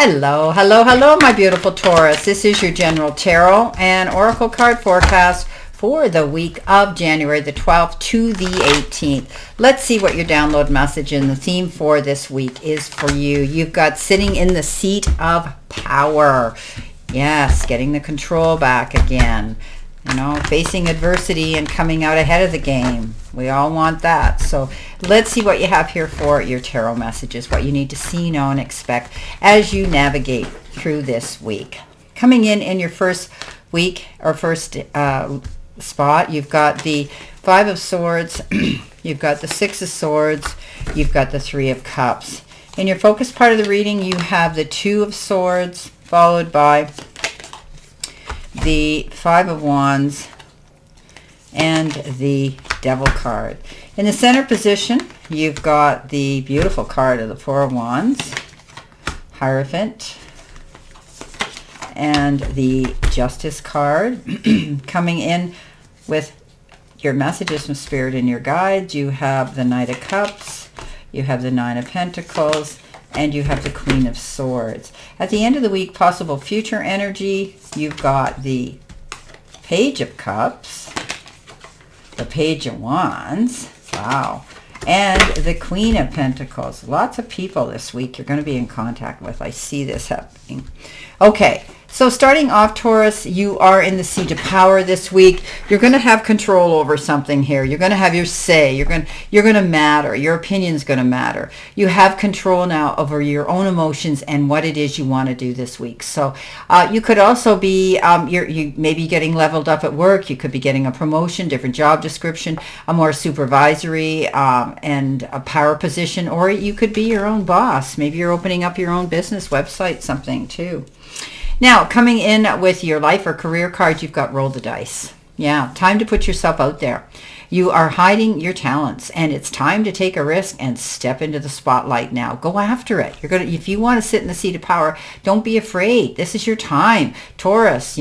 Hello, hello, hello, my beautiful Taurus. This is your General Tarot and Oracle card forecast for the week of January the 12th to the 18th. Let's see what your download message and the theme for this week is for you. You've got sitting in the seat of power. Yes, getting the control back again. You know, facing adversity and coming out ahead of the game. We all want that. So let's see what you have here for your tarot messages, what you need to see, know, and expect as you navigate through this week. Coming in your first week or first spot, you've got the Five of Swords, you've got the Six of Swords, you've got the Three of Cups. In your focus part of the reading, you have the Two of Swords, followed by the Five of Wands and the Devil card. In the center position, you've got the beautiful card of the Four of Wands, Hierophant, and the Justice card. Coming in with your messages from Spirit and your guides, you have the Knight of Cups, you have the Nine of Pentacles, and you have the Queen of Swords. At the end of the week, possible future energy, you've got the Page of Cups, the Page of Wands, wow, and the Queen of Pentacles. Lots of people this week you're going to be in contact with. I see this happening. Okay. So starting off, Taurus, you are in the seat of power this week. You're going to have control over something here. You're going to have your say. You're going to matter. Your opinion's going to matter. You have control now over your own emotions and what it is you want to do this week. So you could also be, you maybe getting leveled up at work. You could be getting a promotion, different job description, a more supervisory and a power position, or you could be your own boss. Maybe you're opening up your own business website, something too. Now, coming in with your life or career card, you've got roll the dice. Yeah, time to put yourself out there. You are hiding your talents, and it's time to take a risk and step into the spotlight now. Go after it. If you want to sit in the seat of power, don't be afraid. This is your time. Taurus,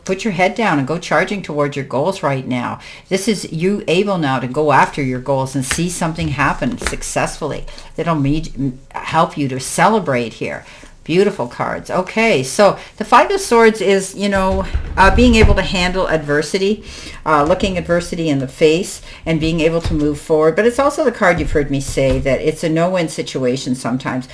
put your head down and go charging towards your goals right now. This is you able now to go after your goals and see something happen successfully. That'll help you to celebrate here. Beautiful cards. Okay, so the Five of Swords is, being able to handle adversity, looking adversity in the face and being able to move forward. But it's also the card you've heard me say that it's a no-win situation sometimes.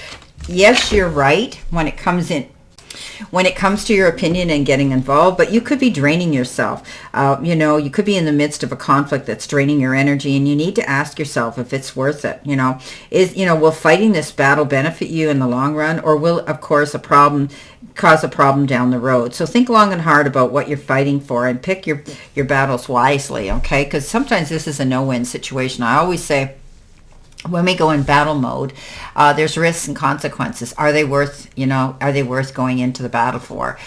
Yes, you're right when it comes to your opinion and getting involved, but you could be draining yourself. You could be in the midst of a conflict that's draining your energy, and you need to ask yourself if it's worth it. Will fighting this battle benefit you in the long run, or will, of course, cause a problem down the road? So think long and hard about what you're fighting for and pick your battles wisely, okay? Because sometimes this is a no-win situation. I always say, when we go in battle mode, there's risks and consequences. Are they worth going into the battle for?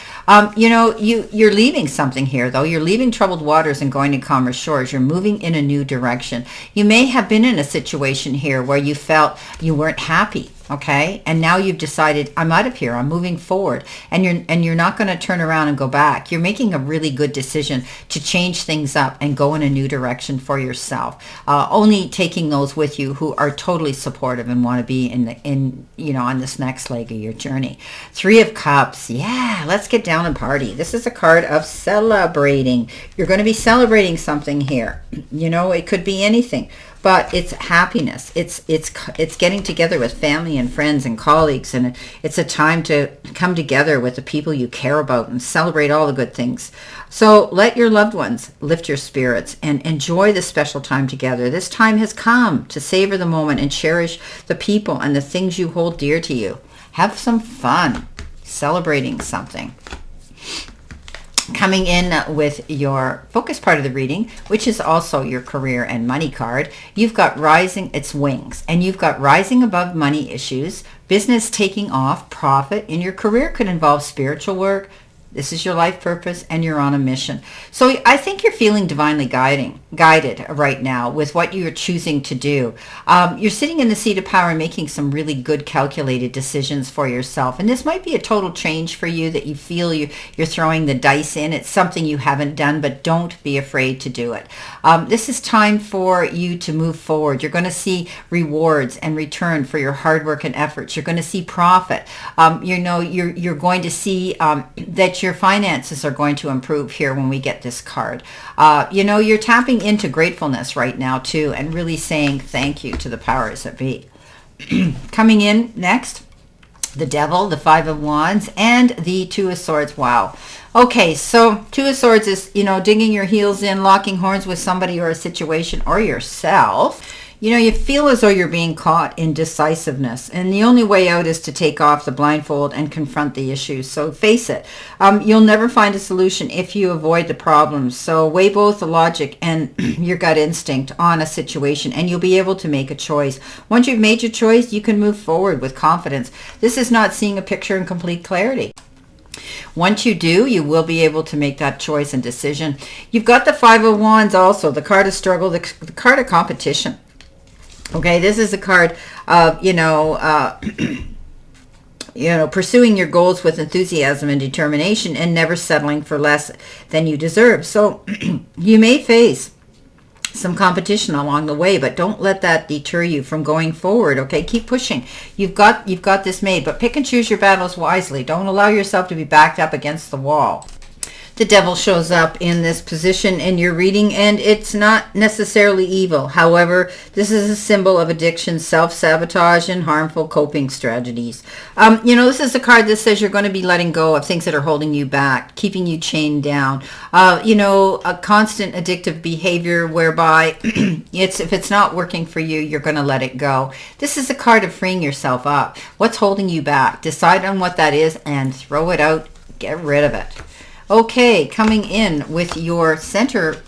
You're leaving something here, though. You're leaving troubled waters and going to calmer shores. You're moving in a new direction. You may have been in a situation here where you felt you weren't happy. Okay, and now you've decided, I'm out of here, I'm moving forward, and you're not going to turn around and go back. You're making a really good decision to change things up and go in a new direction for yourself. Only taking those with you who are totally supportive and want to be on this next leg of your journey. Three of Cups, yeah, let's get down and party. This is a card of celebrating. You're going to be celebrating something here. It could be anything. But it's happiness. It's getting together with family and friends and colleagues, and it's a time to come together with the people you care about and celebrate all the good things. So let your loved ones lift your spirits and enjoy this special time together. This time has come to savor the moment and cherish the people and the things you hold dear to you. Have some fun celebrating something. Coming in with your focus part of the reading, which is also your career and money card, you've got rising, it's wings, and you've got rising above money issues, business taking off, profit. In your career could involve spiritual work, This is your life purpose, and you're on a mission. So I think you're feeling divinely guided right now with what you're choosing to do. You're sitting in the seat of power and making some really good calculated decisions for yourself. And this might be a total change for you that you feel you're throwing the dice in. It's something you haven't done, but don't be afraid to do it. This is time for you to move forward. You're going to see rewards and return for your hard work and efforts. You're going to see profit. You're going to see that your finances are going to improve here when we get this card. You're tapping into gratefulness right now too, and really saying thank you to the powers that be. Coming in next, the Devil, the Five of Wands, and the Two of Swords. Wow. Okay, so Two of Swords is, digging your heels in, locking horns with somebody or a situation or yourself. You feel as though you're being caught in decisiveness, and the only way out is to take off the blindfold and confront the issues. So face it, you'll never find a solution if you avoid the problems. So weigh both the logic and your gut instinct on a situation, and you'll be able to make a choice. Once you've made your choice, you can move forward with confidence. This is not seeing a picture in complete clarity. Once you do, you will be able to make that choice and decision. You've got the Five of Wands also, the card of struggle, the card of competition. Okay, this is a card of, pursuing your goals with enthusiasm and determination and never settling for less than you deserve. So you may face some competition along the way, but don't let that deter you from going forward. Okay, keep pushing. You've got this made, but pick and choose your battles wisely. Don't allow yourself to be backed up against the wall. The Devil shows up in this position in your reading, and it's not necessarily evil. However, this is a symbol of addiction, self-sabotage, and harmful coping strategies. This is a card that says you're going to be letting go of things that are holding you back, keeping you chained down. A constant addictive behavior whereby if it's not working for you, you're going to let it go. This is a card of freeing yourself up. What's holding you back? Decide on what that is and throw it out. Get rid of it. Okay, coming in with your center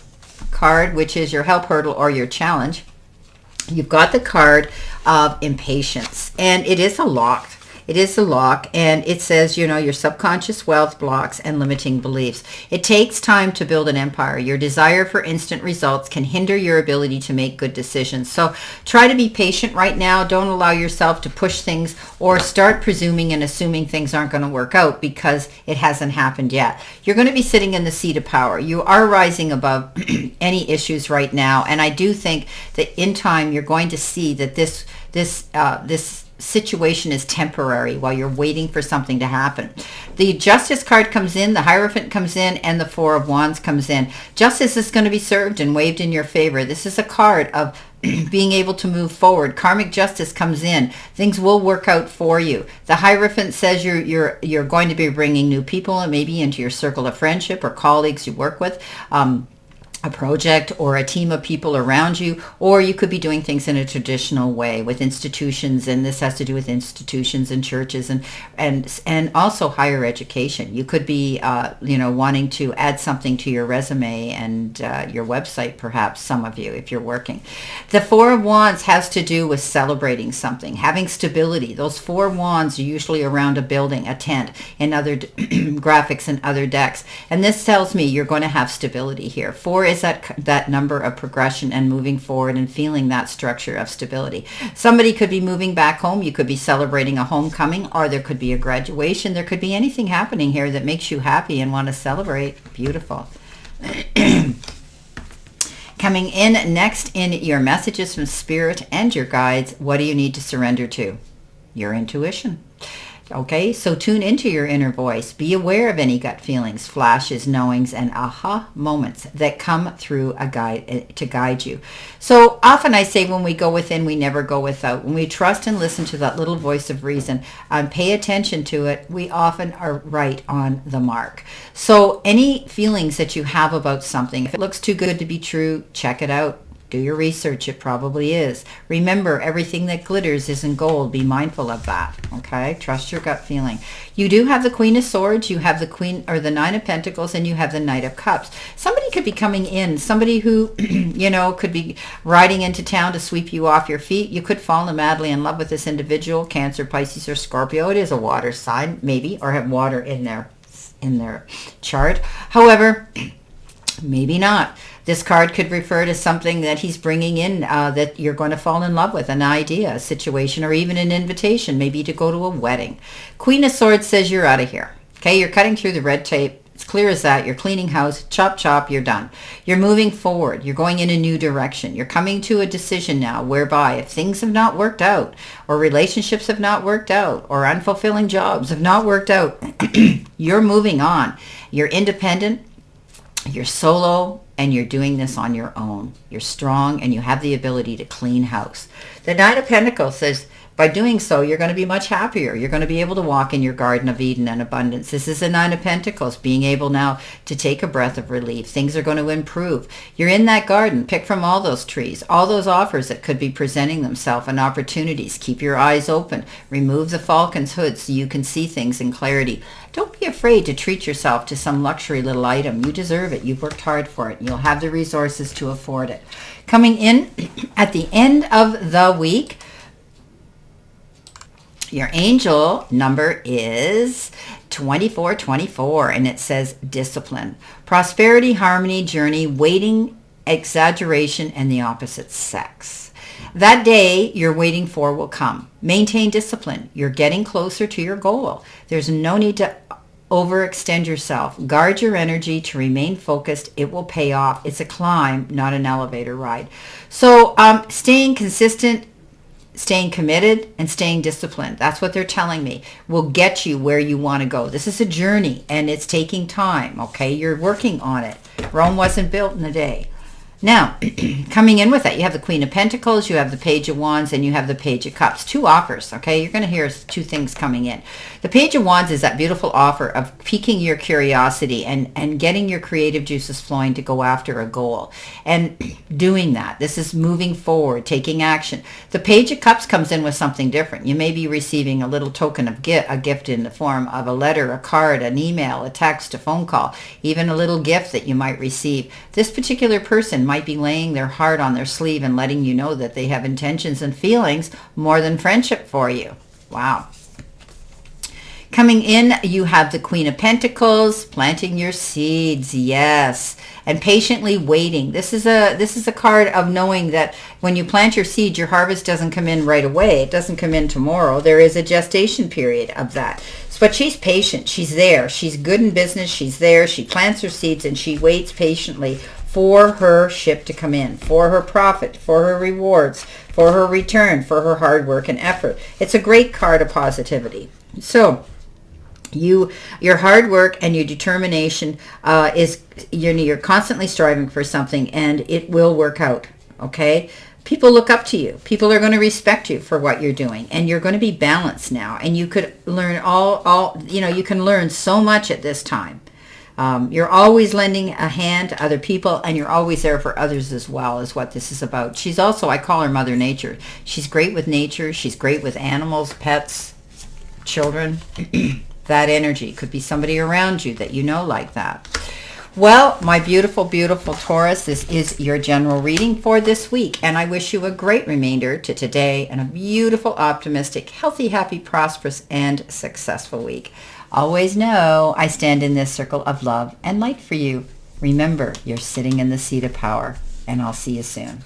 card, which is your help hurdle or your challenge, you've got the card of impatience, and it is a lock. It is a lock, and it says, your subconscious wealth blocks and limiting beliefs. It takes time to build an empire. Your desire for instant results can hinder your ability to make good decisions. So try to be patient right now. Don't allow yourself to push things or start presuming and assuming things aren't going to work out because it hasn't happened yet. You're going to be sitting in the seat of power. You are rising above any issues right now, and I do think that in time you're going to see that this situation is temporary while you're waiting for something to happen. The Justice card comes in, the Hierophant comes in, and the Four of Wands comes in. Justice is going to be served and waved in your favor. This is a card of being able to move forward. Karmic justice comes in. Things will work out for you. The Hierophant says you're going to be bringing new people and maybe into your circle of friendship or colleagues you work with. A project or a team of people around you, or you could be doing things in a traditional way with institutions, and this has to do with institutions and churches and also higher education. You could be wanting to add something to your resume and your website, perhaps, some of you, if you're working. The Four of Wands has to do with celebrating something, having stability. Those Four Wands are usually around a building, a tent, in other graphics and other decks, and this tells me you're going to have stability here. Four is that number of progression and moving forward and feeling that structure of stability. Somebody could be moving back home. You could be celebrating a homecoming, or there could be a graduation. There could be anything happening here that makes you happy and want to celebrate. Beautiful. Coming in next in your messages from Spirit and your guides, what do you need to surrender to? Your intuition. Okay, so tune into your inner voice. Be aware of any gut feelings, flashes, knowings, and aha moments that come through a guide to guide you. So often I say when we go within, we never go without. When we trust and listen to that little voice of reason and pay attention to it, we often are right on the mark. So any feelings that you have about something, if it looks too good to be true, check it out. Do your research. It probably is. Remember, everything that glitters isn't gold. Be mindful of that. Okay? Trust your gut feeling. You do have the Queen of Swords. You have the Queen or the Nine of Pentacles, and you have the Knight of Cups. Somebody could be coming in. Somebody who, could be riding into town to sweep you off your feet. You could fall madly in love with this individual, Cancer, Pisces, or Scorpio. It is a water sign, maybe, or have water in their in their chart. However, maybe not. This card could refer to something that he's bringing in that you're going to fall in love with, an idea, a situation, or even an invitation, maybe to go to a wedding. Queen of Swords says you're out of here. Okay, you're cutting through the red tape. It's clear as that. You're cleaning house. Chop, chop, you're done. You're moving forward. You're going in a new direction. You're coming to a decision now whereby if things have not worked out, or relationships have not worked out, or unfulfilling jobs have not worked out, you're moving on. You're independent. You're solo, and you're doing this on your own. You're strong, and you have the ability to clean house. The Knight of Pentacles says, by doing so, you're going to be much happier. You're going to be able to walk in your Garden of Eden and abundance. This is the Nine of Pentacles, being able now to take a breath of relief. Things are going to improve. You're in that garden. Pick from all those trees, all those offers that could be presenting themselves and opportunities. Keep your eyes open. Remove the falcon's hood so you can see things in clarity. Don't be afraid to treat yourself to some luxury little item. You deserve it. You've worked hard for it. You'll have the resources to afford it. Coming in at the end of the week, your angel number is 2424, and it says discipline, prosperity, harmony, journey, waiting, exaggeration, and the opposite sex. That day you're waiting for will come. Maintain discipline. You're getting closer to your goal. There's no need to overextend yourself. Guard your energy to remain focused. It will pay off. It's a climb, not an elevator ride. So staying consistent, staying committed, and staying disciplined. That's what they're telling me will get you where you want to go. This is a journey, and it's taking time, okay? You're working on it. Rome wasn't built in a day. Now, coming in with that, you have the Queen of Pentacles, you have the Page of Wands, and you have the Page of Cups. Two offers, okay? You're going to hear two things coming in. The Page of Wands is that beautiful offer of piquing your curiosity and getting your creative juices flowing to go after a goal. And doing that, this is moving forward, taking action. The Page of Cups comes in with something different. You may be receiving a little token of a gift in the form of a letter, a card, an email, a text, a phone call, even a little gift that you might receive. This particular person might be laying their heart on their sleeve and letting you know that they have intentions and feelings more than friendship for you. Wow. Coming in, you have the Queen of Pentacles, planting your seeds, yes, and patiently waiting. This is a card of knowing that when you plant your seed, your harvest doesn't come in right away. It doesn't come in tomorrow. There is a gestation period of that. But she's patient. She's there. She's good in business. She's there. She plants her seeds and she waits patiently for her ship to come in, for her profit, for her rewards, for her return, for her hard work and effort. It's a great card of positivity. So your hard work and your determination is you're constantly striving for something, and it will work out. Okay, people look up to you. People are going to respect you for what you're doing, and you're going to be balanced now. And you could learn you can learn so much at this time. You're always lending a hand to other people, and you're always there for others as well, is what this is about. She's also, I call her Mother Nature. She's great with nature. She's great with animals, pets, children. That energy could be somebody around you that you know like that. Well, my beautiful, beautiful Taurus, this is your general reading for this week, and I wish you a great remainder to today and a beautiful, optimistic, healthy, happy, prosperous, and successful week. Always know I stand in this circle of love and light for you. Remember, you're sitting in the seat of power, and I'll see you soon.